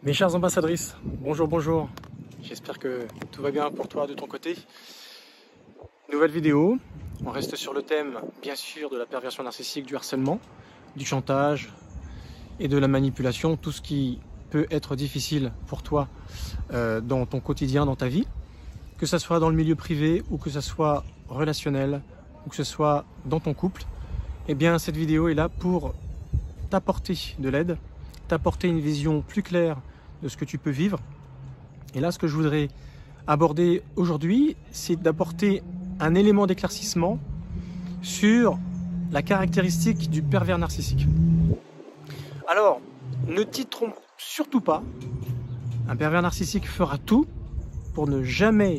Mes chères ambassadrices, bonjour, bonjour. J'espère que tout va bien pour toi de ton côté. Nouvelle vidéo, on reste sur le thème, bien sûr, de la perversion narcissique, du harcèlement, du chantage et de la manipulation, tout ce qui peut être difficile pour toi dans ton quotidien, dans ta vie, que ce soit dans le milieu privé ou que ce soit relationnel ou que ce soit dans ton couple. Eh bien, cette vidéo est là pour t'apporter de l'aide, t'apporter une vision plus claire de ce que tu peux vivre. Et là, ce que je voudrais aborder aujourd'hui, c'est d'apporter un élément d'éclaircissement sur la caractéristique du pervers narcissique. Alors, ne t'y trompe surtout pas, un pervers narcissique fera tout pour ne jamais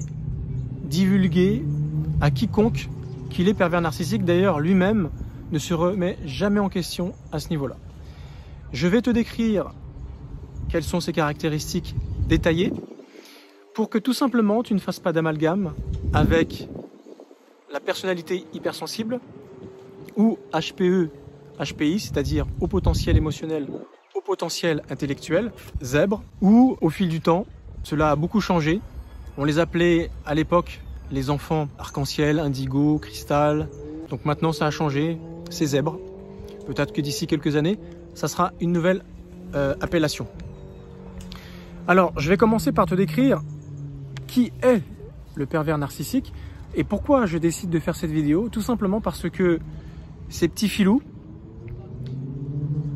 divulguer à quiconque qu'il est pervers narcissique. D'ailleurs, lui-même ne se remet jamais en question à ce niveau-là. Je vais te décrire quelles sont ses caractéristiques détaillées pour que tout simplement tu ne fasses pas d'amalgame avec la personnalité hypersensible ou HPE, HPI, c'est-à-dire au potentiel émotionnel, au potentiel intellectuel, zèbre, ou au fil du temps, cela a beaucoup changé. On les appelait à l'époque les enfants arc-en-ciel, indigo, cristal. Donc maintenant ça a changé, c'est zèbre. Peut-être que d'ici quelques années, ça sera une nouvelle appellation. Alors, je vais commencer par te décrire qui est le pervers narcissique et pourquoi je décide de faire cette vidéo. Tout simplement parce que ces petits filous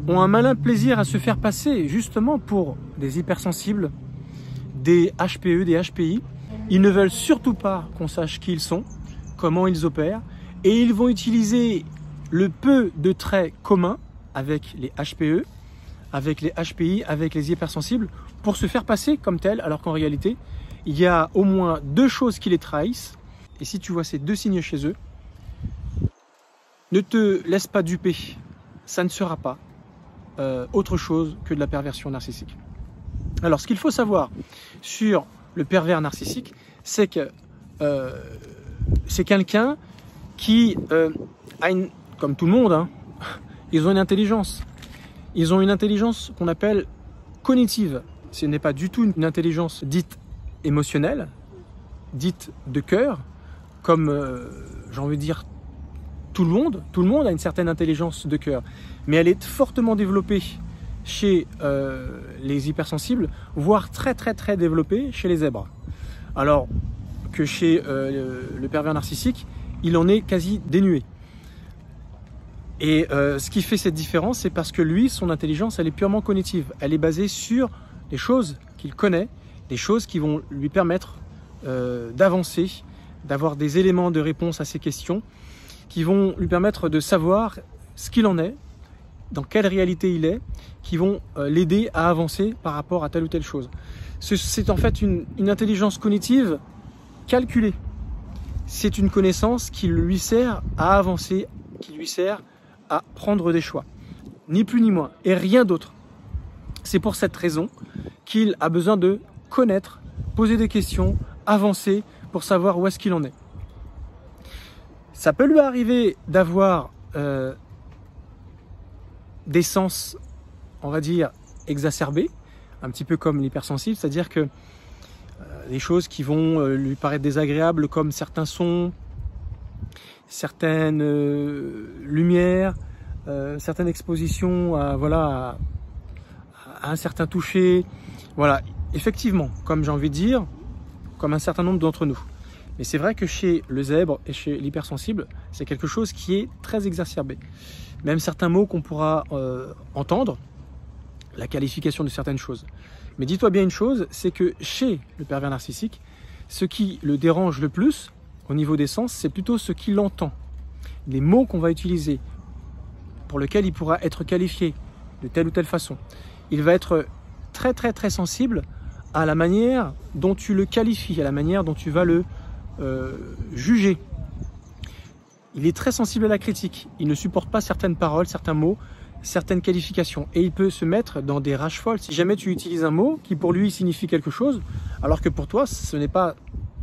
ont un malin plaisir à se faire passer justement pour des hypersensibles, des HPE, des HPI. Ils ne veulent surtout pas qu'on sache qui ils sont, comment ils opèrent, et ils vont utiliser le peu de traits communs avec les HPE, avec les HPI, avec les hypersensibles, pour se faire passer comme tels, alors qu'en réalité, il y a au moins deux choses qui les trahissent. Et si tu vois ces deux signes chez eux, ne te laisse pas duper, ça ne sera pas autre chose que de la perversion narcissique. Alors, ce qu'il faut savoir sur le pervers narcissique, c'est que c'est quelqu'un qui a comme tout le monde, hein, ils ont une intelligence. Ils ont une intelligence qu'on appelle cognitive. Ce n'est pas du tout une intelligence dite émotionnelle, dite de cœur, comme j'ai envie de dire tout le monde a une certaine intelligence de cœur, mais elle est fortement développée chez les hypersensibles, voire très développée chez les zèbres. Alors que chez le pervers narcissique, il en est quasi dénué. Et ce qui fait cette différence, c'est parce que lui, son intelligence, elle est purement cognitive. Elle est basée sur des choses qu'il connaît, des choses qui vont lui permettre d'avancer, d'avoir des éléments de réponse à ses questions, qui vont lui permettre de savoir ce qu'il en est, dans quelle réalité il est, qui vont l'aider à avancer par rapport à telle ou telle chose. C'est en fait une intelligence cognitive calculée. C'est une connaissance qui lui sert à avancer, qui lui sert à prendre des choix, ni plus ni moins, et rien d'autre. C'est pour cette raison qu'il a besoin de connaître, poser des questions, avancer pour savoir où est-ce qu'il en est. Ça peut lui arriver d'avoir des sens, on va dire, exacerbés, un petit peu comme l'hypersensible, c'est-à-dire que des choses qui vont lui paraître désagréables, comme certains sons, certaines lumières, certaines expositions à, voilà, à un certain toucher. Voilà, effectivement, comme j'ai envie de dire, comme un certain nombre d'entre nous. Mais c'est vrai que chez le zèbre et chez l'hypersensible, c'est quelque chose qui est très exacerbé. Même certains mots qu'on pourra entendre, la qualification de certaines choses. Mais dis-toi bien une chose, c'est que chez le pervers narcissique, ce qui le dérange le plus, au niveau des sens, c'est plutôt ce qu'il entend. Les mots qu'on va utiliser, pour lesquels il pourra être qualifié de telle ou telle façon. Il va être très sensible à la manière dont tu le qualifies, à la manière dont tu vas le juger. Il est très sensible à la critique. Il ne supporte pas certaines paroles, certains mots, certaines qualifications. Et il peut se mettre dans des rages folles. Si jamais tu utilises un mot qui pour lui signifie quelque chose, alors que pour toi, ce n'est pas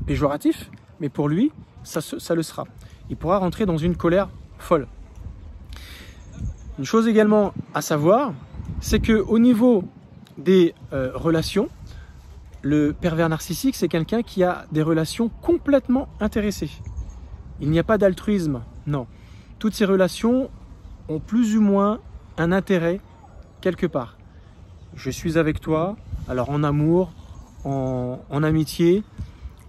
péjoratif, mais pour lui, ça le sera. Il pourra rentrer dans une colère folle. Une chose également à savoir, c'est qu'au niveau des relations, le pervers narcissique, c'est quelqu'un qui a des relations complètement intéressées. Il n'y a pas d'altruisme, non. Toutes ces relations ont plus ou moins un intérêt quelque part. Je suis avec toi, alors en amour, en amitié,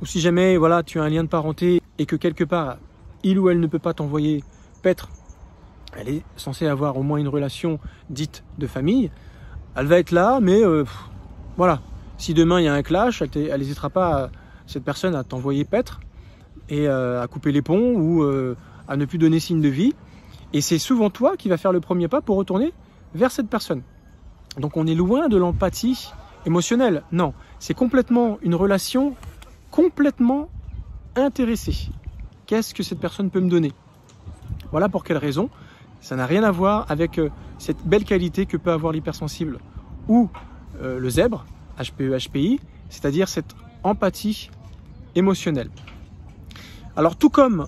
ou si jamais voilà, tu as un lien de parenté et que quelque part, il ou elle ne peut pas t'envoyer paître, elle est censée avoir au moins une relation dite de famille, elle va être là, mais voilà. Si demain il y a un clash, elle n'hésitera pas, cette personne, à t'envoyer paître et à couper les ponts ou à ne plus donner signe de vie. Et c'est souvent toi qui vas faire le premier pas pour retourner vers cette personne. Donc on est loin de l'empathie émotionnelle. Non, c'est complètement une relation complètement intéressée. Qu'est-ce que cette personne peut me donner? Voilà pour quelle raison. Ça n'a rien à voir avec cette belle qualité que peut avoir l'hypersensible ou le zèbre, HPE, HPI, c'est-à-dire cette empathie émotionnelle. Alors tout comme,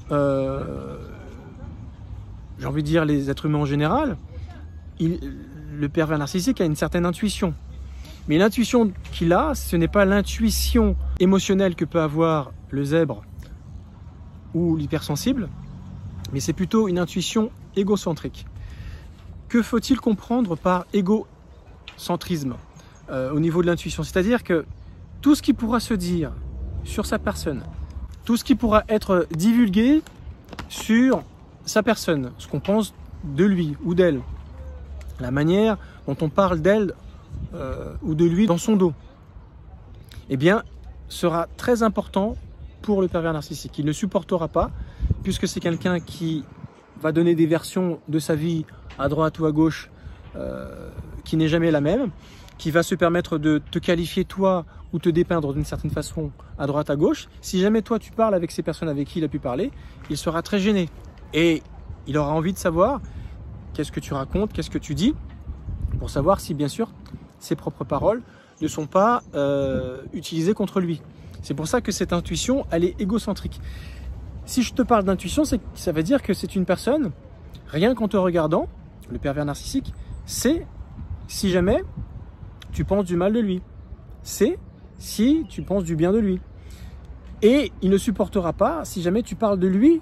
j'ai envie de dire, les êtres humains en général, le pervers narcissique a une certaine intuition. Mais l'intuition qu'il a, ce n'est pas l'intuition émotionnelle que peut avoir le zèbre ou l'hypersensible, mais c'est plutôt une intuition égocentrique. Que faut-il comprendre par égocentrisme au niveau de l'intuition? C'est-à-dire que tout ce qui pourra se dire sur sa personne, tout ce qui pourra être divulgué sur sa personne, ce qu'on pense de lui ou d'elle, la manière dont on parle d'elle ou de lui dans son dos, eh bien, sera très important pour le pervers narcissique. Il ne supportera pas, puisque c'est quelqu'un qui va donner des versions de sa vie à droite ou à gauche qui n'est jamais la même, qui va se permettre de te qualifier toi ou te dépeindre d'une certaine façon à droite à gauche. Si jamais toi tu parles avec ces personnes avec qui il a pu parler, il sera très gêné et il aura envie de savoir qu'est-ce que tu racontes, qu'est-ce que tu dis, pour savoir si bien sûr ses propres paroles ne sont pas utilisées contre lui. C'est pour ça que cette intuition, elle est égocentrique. Si je te parle d'intuition, ça veut dire que c'est une personne, rien qu'en te regardant, le pervers narcissique, c'est si jamais tu penses du mal de lui. C'est si tu penses du bien de lui. Et il ne supportera pas si jamais tu parles de lui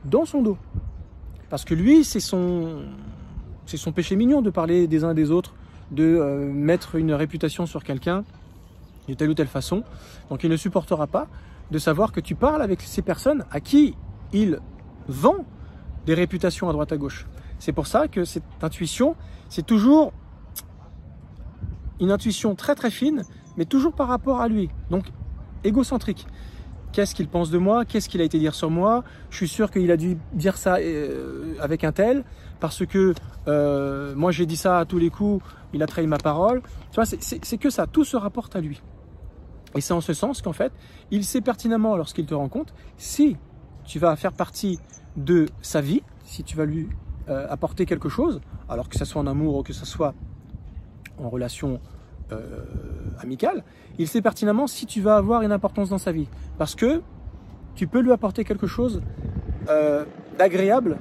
dans son dos. Parce que lui, c'est son péché mignon de parler des uns des autres, de mettre une réputation sur quelqu'un de telle ou telle façon. Donc il ne supportera pas de savoir que tu parles avec ces personnes à qui il vend des réputations à droite à gauche. C'est pour ça que cette intuition, c'est toujours une intuition très très fine, mais toujours par rapport à lui. Donc égocentrique. Qu'est-ce qu'il pense de moi? Qu'est-ce qu'il a été dire sur moi? Je suis sûr qu'il a dû dire ça avec un tel, parce que moi j'ai dit ça à tous les coups, il a trahi ma parole. Tu vois, c'est que ça, tout se rapporte à lui. Et c'est en ce sens qu'en fait, il sait pertinemment lorsqu'il te rencontre, si tu vas faire partie de sa vie, si tu vas lui apporter quelque chose, alors que ce soit en amour ou que ce soit en relation amicale, il sait pertinemment si tu vas avoir une importance dans sa vie. Parce que tu peux lui apporter quelque chose d'agréable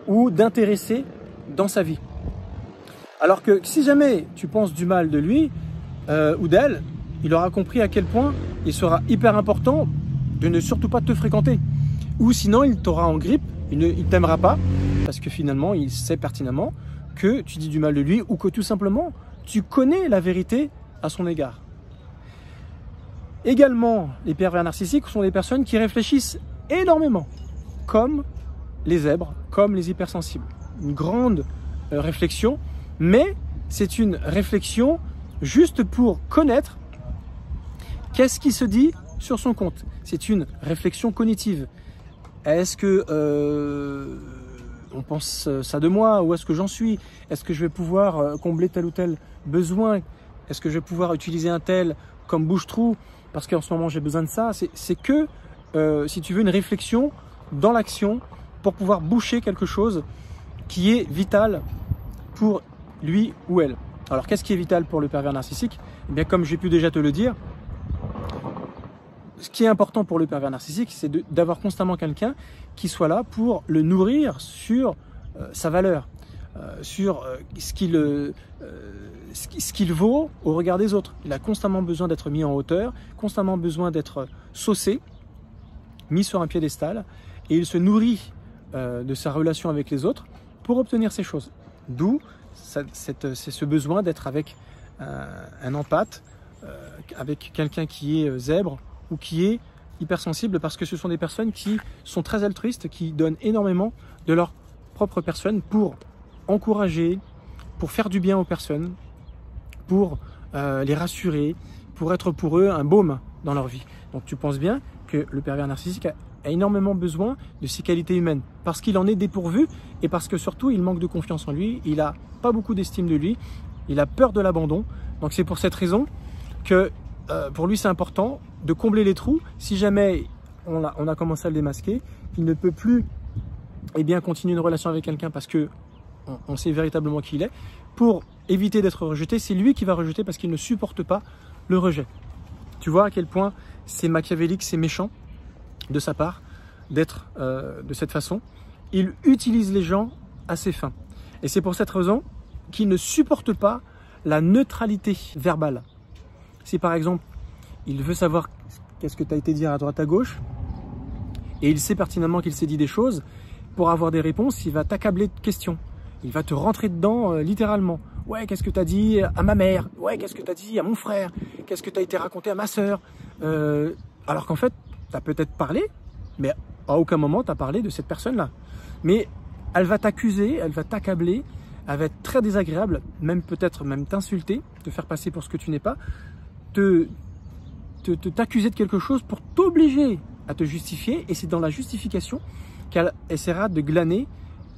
ou d'intéressé dans sa vie. Alors que si jamais tu penses du mal de lui ou d'elle, il aura compris à quel point il sera hyper important de ne surtout pas te fréquenter. Ou sinon, il t'aura en grippe, il ne t'aimera pas, parce que finalement, il sait pertinemment que tu dis du mal de lui ou que tout simplement, tu connais la vérité à son égard. Également, les pervers narcissiques sont des personnes qui réfléchissent énormément, comme les zèbres, comme les hypersensibles. Une grande réflexion, mais c'est une réflexion juste pour connaître qu'est-ce qui se dit sur son compte. C'est une réflexion cognitive. Est-ce que on pense ça de moi? Où est-ce que j'en suis? Est-ce que je vais pouvoir combler tel ou tel besoin? Est-ce que je vais pouvoir utiliser un tel comme bouche-trou parce qu'en ce moment j'ai besoin de ça? C'est que, si tu veux, une réflexion dans l'action pour pouvoir boucher quelque chose qui est vital pour lui ou elle. Alors qu'est-ce qui est vital pour le pervers narcissique? Eh bien, comme j'ai pu déjà te le dire, ce qui est important pour le pervers narcissique, c'est d'avoir constamment quelqu'un qui soit là pour le nourrir sur sa valeur, sur ce ce qu'il vaut au regard des autres. Il a constamment besoin d'être mis en hauteur, constamment besoin d'être saucé, mis sur un piédestal, et il se nourrit de sa relation avec les autres pour obtenir ces choses. D'où c'est ce besoin d'être avec un empathe, avec quelqu'un qui est zèbre ou qui est hypersensible, parce que ce sont des personnes qui sont très altruistes, qui donnent énormément de leur propre personne pour encourager, pour faire du bien aux personnes, pour les rassurer, pour être pour eux un baume dans leur vie. Donc tu penses bien que le pervers narcissique a énormément besoin de ces qualités humaines, parce qu'il en est dépourvu et parce que surtout il manque de confiance en lui, il n'a pas beaucoup d'estime de lui, il a peur de l'abandon. Donc c'est pour cette raison que pour lui c'est important de combler les trous. Si jamais on a commencé à le démasquer, il ne peut plus continuer une relation avec quelqu'un parce que on sait véritablement qui il est. Pour éviter d'être rejeté, c'est lui qui va rejeter parce qu'il ne supporte pas le rejet. Tu vois à quel point c'est machiavélique, c'est méchant de sa part d'être de cette façon. Il utilise les gens à ses fins. Et c'est pour cette raison qu'il ne supporte pas la neutralité verbale. Si par exemple, il veut savoir qu'est-ce que tu as été dire à droite à gauche, et il sait pertinemment qu'il s'est dit des choses, pour avoir des réponses, il va t'accabler de questions. Il va te rentrer dedans littéralement. Ouais, qu'est-ce que tu as dit à ma mère? Ouais, qu'est-ce que tu as dit à mon frère? Qu'est-ce que tu as été raconté à ma sœur? Alors qu'en fait, tu as peut-être parlé, mais à aucun moment tu as parlé de cette personne-là. Mais elle va t'accuser, elle va t'accabler, elle va être très désagréable, même peut-être même t'insulter, te faire passer pour ce que tu n'es pas, t'accuser de quelque chose pour t'obliger à te justifier, et c'est dans la justification qu'elle essaiera de glaner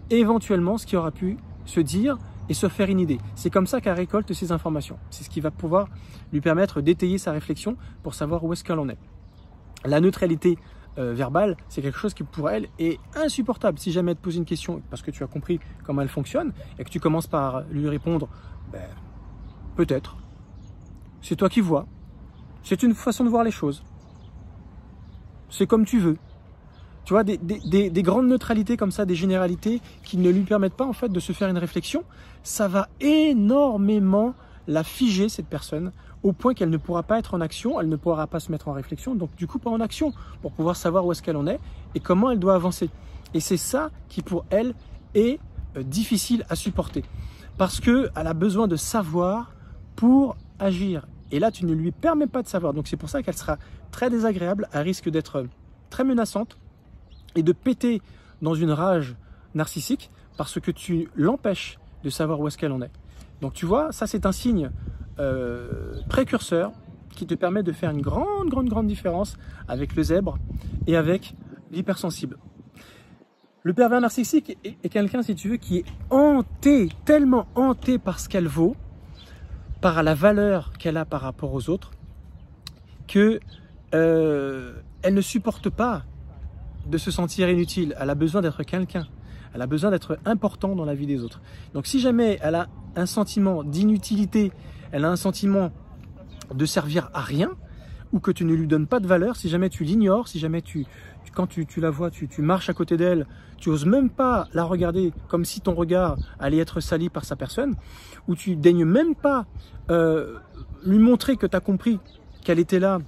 éventuellement ce qui aura pu se dire et se faire une idée. C'est comme ça qu'elle récolte ces informations. C'est ce qui va pouvoir lui permettre d'étayer sa réflexion pour savoir où est-ce qu'elle en est. La neutralité verbale, c'est quelque chose qui pour elle est insupportable. Si jamais elle te pose une question parce que tu as compris comment elle fonctionne et que tu commences par lui répondre peut-être, c'est toi qui vois, c'est une façon de voir les choses, c'est comme tu veux. Tu vois, des grandes neutralités comme ça, des généralités qui ne lui permettent pas en fait de se faire une réflexion, ça va énormément la figer, cette personne, au point qu'elle ne pourra pas être en action, elle ne pourra pas se mettre en réflexion, donc du coup pas en action, pour pouvoir savoir où est-ce qu'elle en est et comment elle doit avancer. Et c'est ça qui pour elle est difficile à supporter, parce qu'elle a besoin de savoir pour agir. Et là, tu ne lui permets pas de savoir, donc c'est pour ça qu'elle sera très désagréable, elle risque d'être très menaçante, et de péter dans une rage narcissique parce que tu l'empêches de savoir où est-ce qu'elle en est. Donc tu vois, ça c'est un signe précurseur qui te permet de faire une grande différence avec le zèbre et avec l'hypersensible. Le pervers narcissique est quelqu'un, si tu veux, qui est hanté, tellement hanté par ce qu'elle vaut, par la valeur qu'elle a par rapport aux autres, que elle ne supporte pas de se sentir inutile. Elle a besoin d'être quelqu'un, elle a besoin d'être important dans la vie des autres. Donc si jamais elle a un sentiment d'inutilité, elle a un sentiment de servir à rien, ou que tu ne lui donnes pas de valeur, si jamais tu l'ignores, si jamais quand tu la vois, tu marches à côté d'elle, tu oses même pas la regarder comme si ton regard allait être sali par sa personne, ou tu daignes même pas lui montrer que tu as compris qu'elle était là,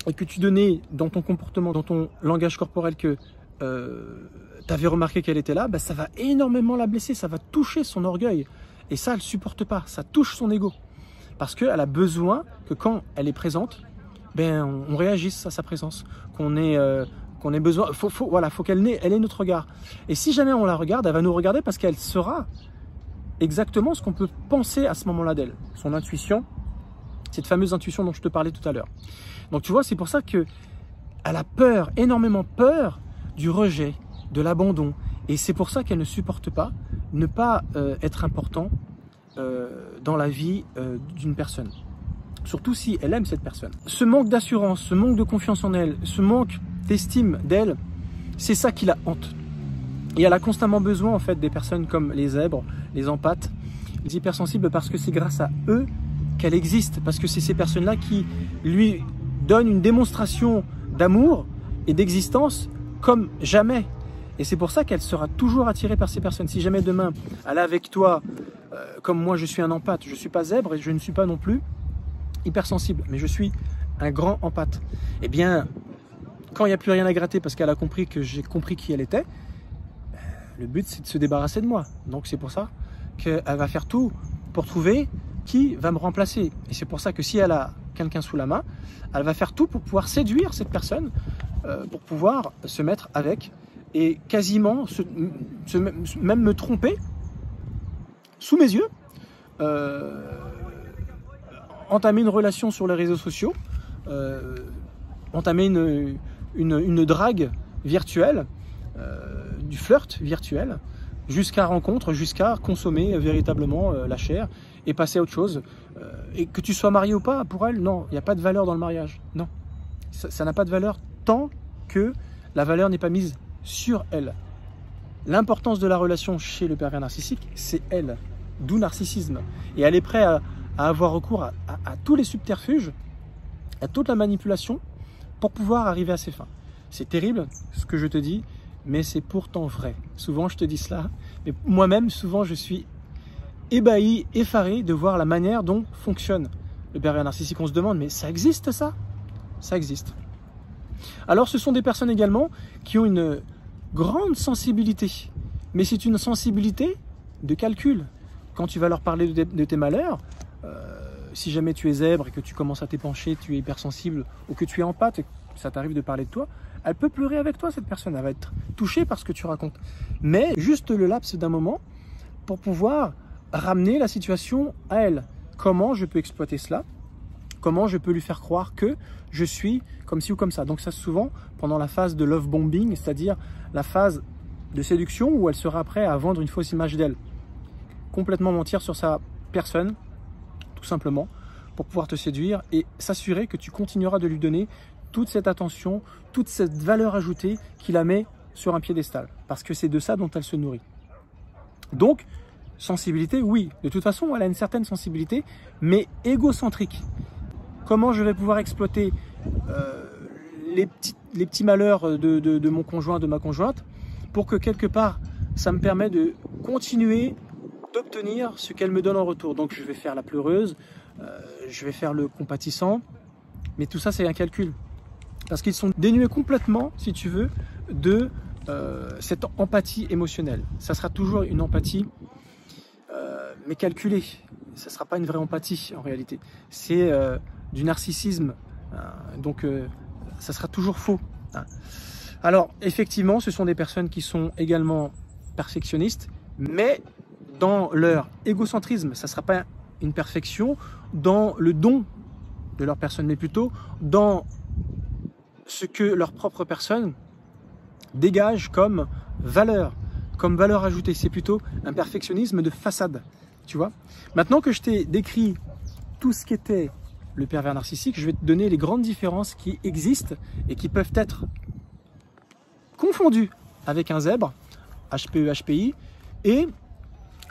et que tu donnais dans ton comportement, dans ton langage corporel que tu avais remarqué qu'elle était là, ça va énormément la blesser, ça va toucher son orgueil. Et ça, elle ne supporte pas, ça touche son ego. Parce qu'elle a besoin que quand elle est présente, on réagisse à sa présence, qu'on ait besoin, faut qu'elle ait notre regard. Et si jamais on la regarde, elle va nous regarder parce qu'elle saura exactement ce qu'on peut penser à ce moment-là d'elle. Son intuition, cette fameuse intuition dont je te parlais tout à l'heure. Donc tu vois, c'est pour ça qu'elle a peur, énormément peur du rejet, de l'abandon. Et c'est pour ça qu'elle ne supporte pas ne pas être important dans la vie d'une personne. Surtout si elle aime cette personne. Ce manque d'assurance, ce manque de confiance en elle, ce manque d'estime d'elle, c'est ça qui la hante. Et elle a constamment besoin en fait des personnes comme les zèbres, les empathes, les hypersensibles, parce que c'est grâce à eux qu'elle existe, parce que c'est ces personnes-là qui lui donnent une démonstration d'amour et d'existence comme jamais. Et c'est pour ça qu'elle sera toujours attirée par ces personnes. Si jamais demain, elle est avec toi comme moi je suis un empathe, je ne suis pas zèbre et je ne suis pas non plus hypersensible, mais je suis un grand empathe. Eh bien, quand il n'y a plus rien à gratter parce qu'elle a compris que j'ai compris qui elle était, le but c'est de se débarrasser de moi. Donc c'est pour ça qu'elle va faire tout pour trouver qui va me remplacer. Et c'est pour ça que si elle a quelqu'un sous la main, elle va faire tout pour pouvoir séduire cette personne, pour pouvoir se mettre avec et quasiment même me tromper sous mes yeux, entamer une relation sur les réseaux sociaux, entamer une drague virtuelle, du flirt virtuel, jusqu'à rencontre, jusqu'à consommer véritablement la chair et passer à autre chose. Et que tu sois marié ou pas, pour elle, non, il n'y a pas de valeur dans le mariage. Non, ça n'a pas de valeur tant que la valeur n'est pas mise sur elle. L'importance de la relation chez le pervers narcissique, c'est elle, d'où narcissisme. Et elle est prête à avoir recours à tous les subterfuges, à toute la manipulation pour pouvoir arriver à ses fins. C'est terrible ce que je te dis, mais c'est pourtant vrai. Souvent je te dis cela, mais moi-même souvent je suis ébahi, effaré de voir la manière dont fonctionne le pervers narcissique. On se demande, mais ça existe ça? Ça existe. Alors ce sont des personnes également qui ont une grande sensibilité, mais c'est une sensibilité de calcul. Quand tu vas leur parler de tes malheurs, si jamais tu es zèbre et que tu commences à t'épancher, tu es hypersensible ou que tu es empathe et que ça t'arrive de parler de toi, elle peut pleurer avec toi, cette personne, elle va être touchée par ce que tu racontes. Mais juste le laps d'un moment pour pouvoir ramener la situation à elle. Comment je peux exploiter cela? Comment je peux lui faire croire que je suis comme ci ou comme ça? Donc ça, souvent, pendant la phase de love bombing, c'est-à-dire la phase de séduction où elle sera prête à vendre une fausse image d'elle. Complètement mentir sur sa personne, tout simplement, pour pouvoir te séduire et s'assurer que tu continueras de lui donner toute cette attention, toute cette valeur ajoutée qui la met sur un piédestal. Parce que c'est de ça dont elle se nourrit. Donc, sensibilité, oui. De toute façon, elle a une certaine sensibilité, mais égocentrique. Comment je vais pouvoir exploiter les petits malheurs de mon conjoint, de ma conjointe, pour que quelque part, ça me permet de continuer d'obtenir ce qu'elle me donne en retour. Donc je vais faire la pleureuse, je vais faire le compatissant, mais tout ça c'est un calcul. Parce qu'ils sont dénués complètement, si tu veux, de cette empathie émotionnelle. Ça sera toujours une empathie, mais calculée. Ça ne sera pas une vraie empathie en réalité. C'est du narcissisme, donc ça sera toujours faux. Alors effectivement, ce sont des personnes qui sont également perfectionnistes, mais dans leur égocentrisme, ça ne sera pas une perfection dans le don de leur personne, mais plutôt dans ce que leur propre personne dégage comme valeur ajoutée. C'est plutôt un perfectionnisme de façade, tu vois. Maintenant que je t'ai décrit tout ce qu'était le pervers narcissique, je vais te donner les grandes différences qui existent et qui peuvent être confondues avec un zèbre, HPE, HPI, et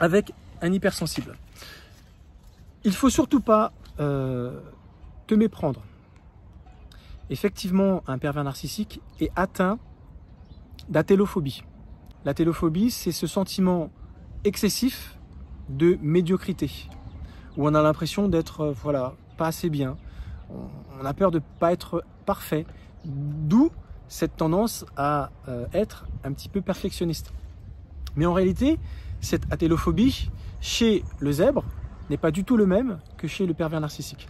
avec un hypersensible. Il ne faut surtout pas te méprendre. Effectivement, un pervers narcissique est atteint d'atélophobie. L'atélophobie, c'est ce sentiment excessif de médiocrité, où on a l'impression d'être voilà, pas assez bien, on a peur de ne pas être parfait, d'où cette tendance à être un petit peu perfectionniste. Mais en réalité, cette atélophobie, chez le zèbre, n'est pas du tout le même que chez le pervers narcissique.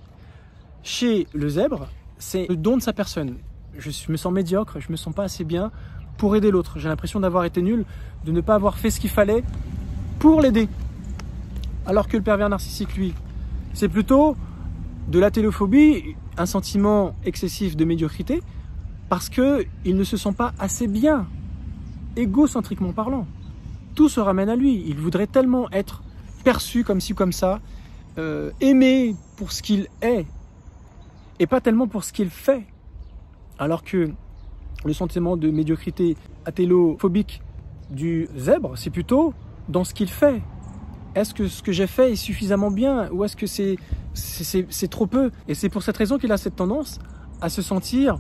Chez le zèbre, c'est le don de sa personne. Je me sens médiocre, je me sens pas assez bien pour aider l'autre. J'ai l'impression d'avoir été nul, de ne pas avoir fait ce qu'il fallait pour l'aider. Alors que le pervers narcissique, lui, c'est plutôt de l'atélophobie, un sentiment excessif de médiocrité, parce qu'il ne se sent pas assez bien, égocentriquement parlant. Tout se ramène à lui. Il voudrait tellement être perçu comme ci, comme ça, aimé pour ce qu'il est, et pas tellement pour ce qu'il fait. Alors que le sentiment de médiocrité atélophobique du zèbre, c'est plutôt dans ce qu'il fait. Est-ce que ce que j'ai fait est suffisamment bien, ou est-ce que c'est trop peu? Et c'est pour cette raison qu'il a cette tendance à se sentir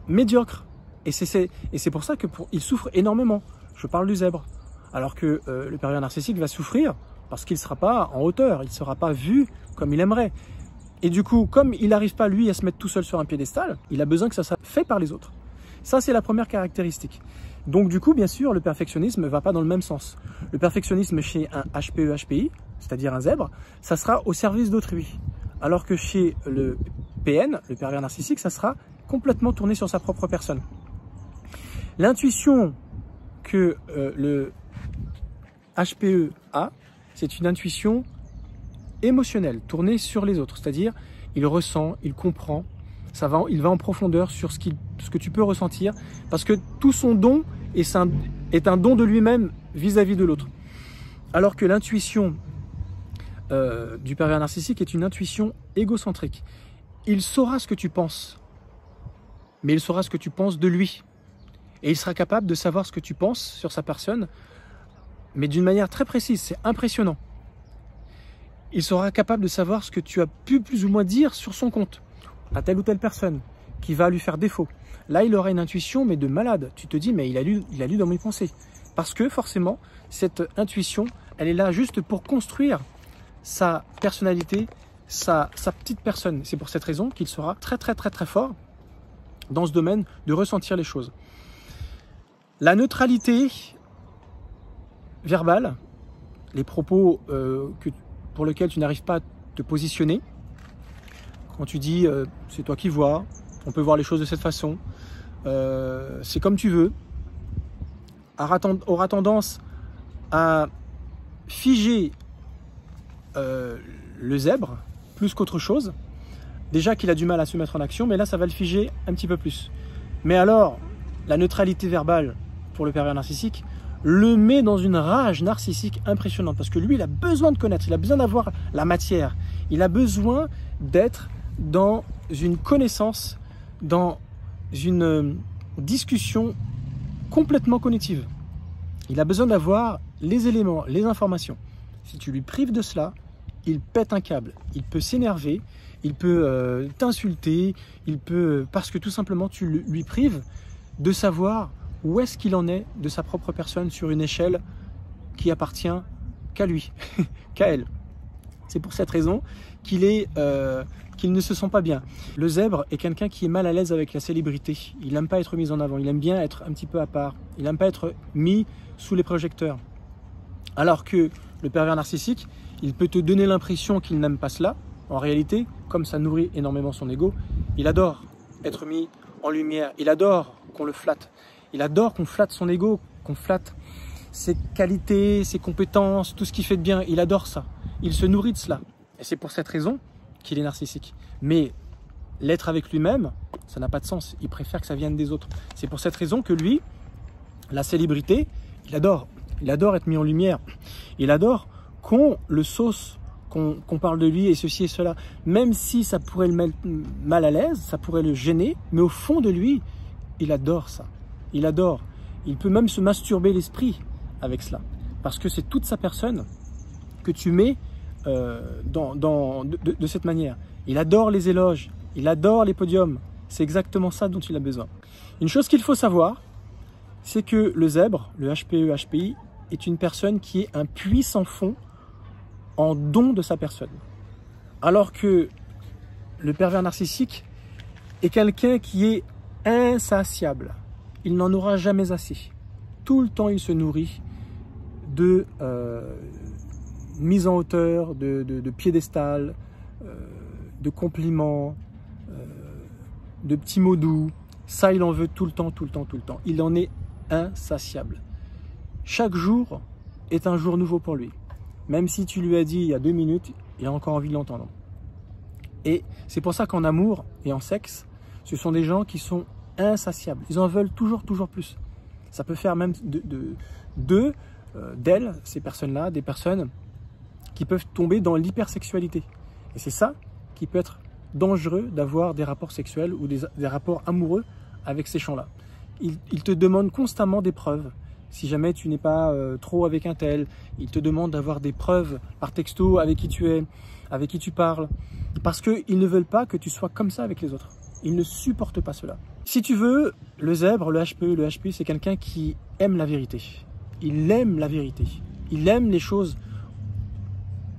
médiocre. Et c'est pour ça qu'il souffre énormément. Je parle du zèbre. Alors que le pervers narcissique va souffrir parce qu'il ne sera pas en hauteur, il ne sera pas vu comme il aimerait. Et du coup, comme il n'arrive pas, lui, à se mettre tout seul sur un piédestal, il a besoin que ça soit fait par les autres. Ça, c'est la première caractéristique. Donc du coup, bien sûr, le perfectionnisme ne va pas dans le même sens. Le perfectionnisme chez un HPE-HPI, c'est-à-dire un zèbre, ça sera au service d'autrui. Alors que chez le PN, le pervers narcissique, ça sera complètement tourné sur sa propre personne. L'intuition que le HPE a, c'est une intuition émotionnelle, tournée sur les autres. C'est-à-dire, il ressent, il comprend, il va en profondeur sur ce que tu peux ressentir, parce que tout son don est un don de lui-même vis-à-vis de l'autre. Alors que l'intuition du pervers narcissique est une intuition égocentrique. Il saura ce que tu penses, mais il saura ce que tu penses de lui. Et il sera capable de savoir ce que tu penses sur sa personne, mais d'une manière très précise, c'est impressionnant. Il sera capable de savoir ce que tu as pu plus ou moins dire sur son compte, à telle ou telle personne, qui va lui faire défaut. Là, il aura une intuition, mais de malade. Tu te dis, mais il a lu dans mes pensées. Parce que forcément, cette intuition, elle est là juste pour construire sa personnalité, sa petite personne. C'est pour cette raison qu'il sera très très très très fort dans ce domaine de ressentir les choses. La neutralité verbale, les propos pour lesquels tu n'arrives pas à te positionner, quand tu dis c'est toi qui vois, on peut voir les choses de cette façon, c'est comme tu veux, aura tendance à figer le zèbre plus qu'autre chose. Déjà qu'il a du mal à se mettre en action, mais là ça va le figer un petit peu plus. Mais alors, la neutralité verbale pour le pervers narcissique le met dans une rage narcissique impressionnante, parce que lui, il a besoin de connaître, il a besoin d'avoir la matière, il a besoin d'être dans une connaissance, dans une discussion complètement cognitive. Il a besoin d'avoir les éléments, les informations. Si tu lui prives de cela, il pète un câble, il peut s'énerver, il peut t'insulter, parce que tout simplement tu lui prives de savoir où est-ce qu'il en est de sa propre personne sur une échelle qui appartient qu'à lui, qu'à elle. C'est pour cette raison qu'il ne se sent pas bien. Le zèbre est quelqu'un qui est mal à l'aise avec la célébrité. Il n'aime pas être mis en avant, il aime bien être un petit peu à part. Il n'aime pas être mis sous les projecteurs. Alors que le pervers narcissique, il peut te donner l'impression qu'il n'aime pas cela. En réalité, comme ça nourrit énormément son ego, il adore être mis en lumière, il adore qu'on le flatte. Il adore qu'on flatte son ego, qu'on flatte ses qualités, ses compétences, tout ce qu'il fait de bien. Il adore ça. Il se nourrit de cela. Et c'est pour cette raison qu'il est narcissique. Mais l'être avec lui-même, ça n'a pas de sens. Il préfère que ça vienne des autres. C'est pour cette raison que lui, la célébrité, il adore. Il adore être mis en lumière. Il adore qu'on le sauce, qu'on parle de lui et ceci et cela. Même si ça pourrait le mettre mal à l'aise, ça pourrait le gêner. Mais au fond de lui, il adore ça. Il adore. Il peut même se masturber l'esprit avec cela. Parce que c'est toute sa personne que tu mets de cette manière. Il adore les éloges. Il adore les podiums. C'est exactement ça dont il a besoin. Une chose qu'il faut savoir, c'est que le zèbre, le HPE-HPI, est une personne qui est un puits sans fond en don de sa personne. Alors que le pervers narcissique est quelqu'un qui est insatiable. Il n'en aura jamais assez. Tout le temps, il se nourrit de mise en hauteur, de piédestal, de compliments, de petits mots doux. Ça, il en veut tout le temps, tout le temps, tout le temps. Il en est insatiable. Chaque jour est un jour nouveau pour lui. Même si tu lui as dit il y a 2 minutes, il a encore envie de l'entendre. Et c'est pour ça qu'en amour et en sexe, ce sont des gens qui sont insatiables. Ils en veulent toujours, toujours plus. Ça peut faire même d'elles, ces personnes-là, des personnes qui peuvent tomber dans l'hypersexualité. Et c'est ça qui peut être dangereux d'avoir des rapports sexuels ou des rapports amoureux avec ces gens-là. Ils te demandent constamment des preuves. Si jamais tu n'es pas trop avec un tel, ils te demandent d'avoir des preuves par texto avec qui tu es, avec qui tu parles. Parce qu'ils ne veulent pas que tu sois comme ça avec les autres. Ils ne supportent pas cela. Si tu veux, le zèbre, le HPE, le HPI, c'est quelqu'un qui aime la vérité. Il aime la vérité. Il aime les choses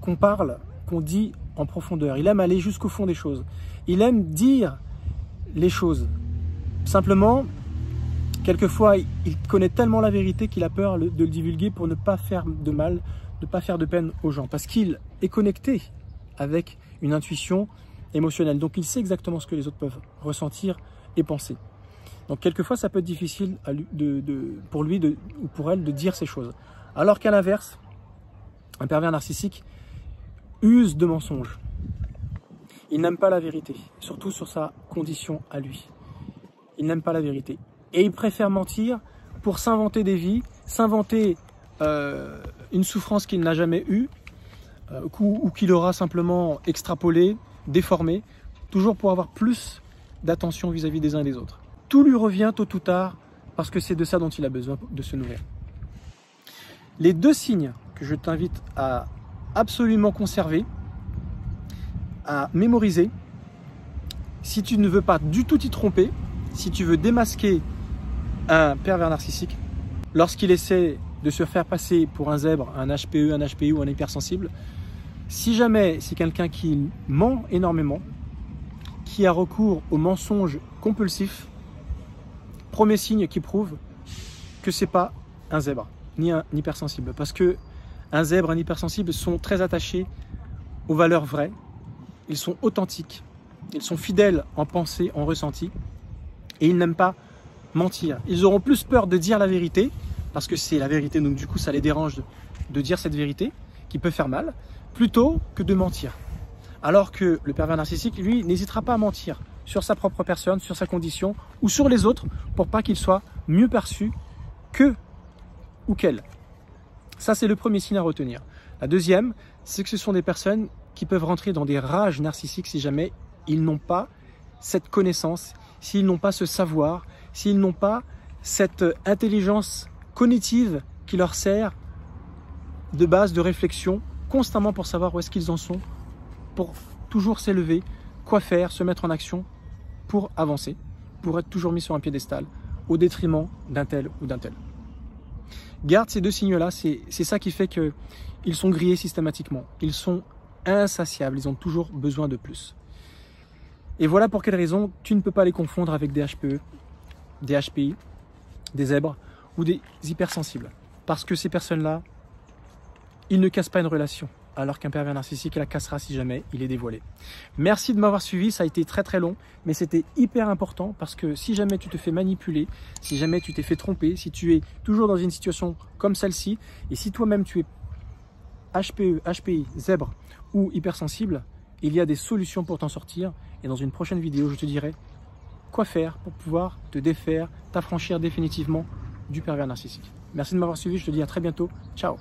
qu'on parle, qu'on dit en profondeur. Il aime aller jusqu'au fond des choses. Il aime dire les choses. Simplement, quelquefois, il connaît tellement la vérité qu'il a peur de le divulguer pour ne pas faire de mal, ne pas faire de peine aux gens. Parce qu'il est connecté avec une intuition émotionnelle. Donc, il sait exactement ce que les autres peuvent ressentir et penser. Donc, quelquefois, ça peut être difficile pour lui ou pour elle de dire ces choses. Alors qu'à l'inverse, un pervers narcissique use de mensonges. Il n'aime pas la vérité, surtout sur sa condition à lui. Il n'aime pas la vérité. Et il préfère mentir pour s'inventer des vies, s'inventer une souffrance qu'il n'a jamais eue, ou qu'il aura simplement extrapolé, déformé, toujours pour avoir plus d'attention vis-à-vis des uns et des autres. Tout lui revient tôt ou tard, parce que c'est de ça dont il a besoin de se nourrir. Les 2 signes que je t'invite à absolument conserver, à mémoriser, si tu ne veux pas du tout t'y tromper, si tu veux démasquer un pervers narcissique, lorsqu'il essaie de se faire passer pour un zèbre, un HPE, un HPI ou un hypersensible, si jamais c'est quelqu'un qui ment énormément, qui a recours au mensonge compulsif, premier signe qui prouve que c'est pas un zèbre, ni un hypersensible. Parce que un zèbre, un hypersensible sont très attachés aux valeurs vraies, ils sont authentiques, ils sont fidèles en pensée, en ressenti, et ils n'aiment pas mentir. Ils auront plus peur de dire la vérité, parce que c'est la vérité, donc du coup ça les dérange de dire cette vérité, qui peut faire mal, plutôt que de mentir. Alors que le pervers narcissique, lui, n'hésitera pas à mentir sur sa propre personne, sur sa condition, ou sur les autres, pour pas qu'il soit mieux perçu que ou qu'elle. Ça, c'est le premier signe à retenir. La deuxième, c'est que ce sont des personnes qui peuvent rentrer dans des rages narcissiques si jamais ils n'ont pas cette connaissance, s'ils n'ont pas ce savoir, s'ils n'ont pas cette intelligence cognitive qui leur sert de base de réflexion constamment pour savoir où est-ce qu'ils en sont, pour toujours s'élever, quoi faire, se mettre en action pour avancer, pour être toujours mis sur un piédestal au détriment d'un tel ou d'un tel. Garde ces 2 signes-là, c'est ça qui fait qu'ils sont grillés systématiquement. Ils sont insatiables, ils ont toujours besoin de plus. Et voilà pour quelle raison tu ne peux pas les confondre avec des HPE, des HPI, des zèbres ou des hypersensibles. Parce que ces personnes-là, ils ne cassent pas une relation, alors qu'un pervers narcissique la cassera si jamais il est dévoilé. Merci de m'avoir suivi, ça a été très très long, mais c'était hyper important parce que si jamais tu te fais manipuler, si jamais tu t'es fait tromper, si tu es toujours dans une situation comme celle-ci, et si toi-même tu es HPE, HPI, zèbre ou hypersensible, il y a des solutions pour t'en sortir. Et dans une prochaine vidéo, je te dirai quoi faire pour pouvoir te défaire, t'affranchir définitivement du pervers narcissique. Merci de m'avoir suivi, je te dis à très bientôt. Ciao!